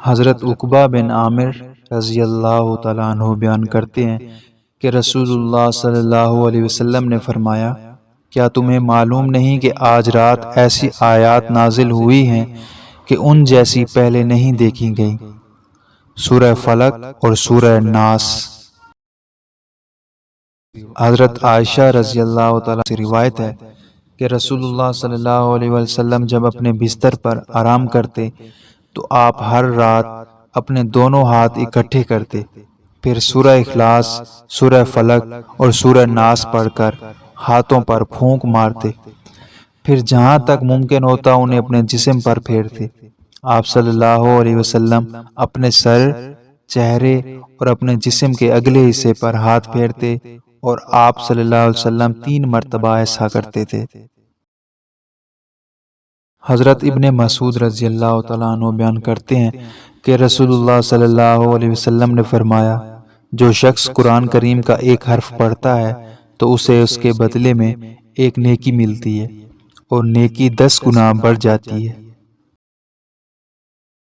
حضرت عقبہ بن عامر رضی اللہ تعالیٰ عنہ بیان کرتے ہیں کہ رسول اللہ صلی اللہ علیہ وسلم نے فرمایا، کیا تمہیں معلوم نہیں کہ آج رات ایسی آیات نازل ہوئی ہیں کہ ان جیسی پہلے نہیں دیکھی گئیں؟ سورہ فلق اور سورہ ناس۔ حضرت عائشہ رضی اللہ تعالیٰ سے روایت ہے کہ رسول اللہ صلی اللہ علیہ وسلم جب اپنے بستر پر آرام کرتے تو آپ ہر رات اپنے دونوں ہاتھ اکٹھے کرتے، پھر سورہ اخلاص، سورہ فلق اور سورہ ناس پڑھ کر ہاتھوں پر پھونک مارتے، پھر جہاں تک ممکن ہوتا انہیں اپنے جسم پر پھیرتے۔ آپ صلی اللہ علیہ وسلم اپنے سر، چہرے اور اپنے جسم کے اگلے حصے پر ہاتھ پھیرتے اور آپ صلی اللہ علیہ وسلم 3 مرتبہ ایسا کرتے تھے۔ حضرت ابن مسعود رضی اللہ تعالیٰ عنہ بیان کرتے ہیں کہ رسول اللہ صلی اللہ علیہ وسلم نے فرمایا، جو شخص قرآن کریم کا ایک حرف پڑھتا ہے تو اسے اس کے بدلے میں ایک نیکی ملتی ہے اور نیکی 10 گنا بڑھ جاتی ہے۔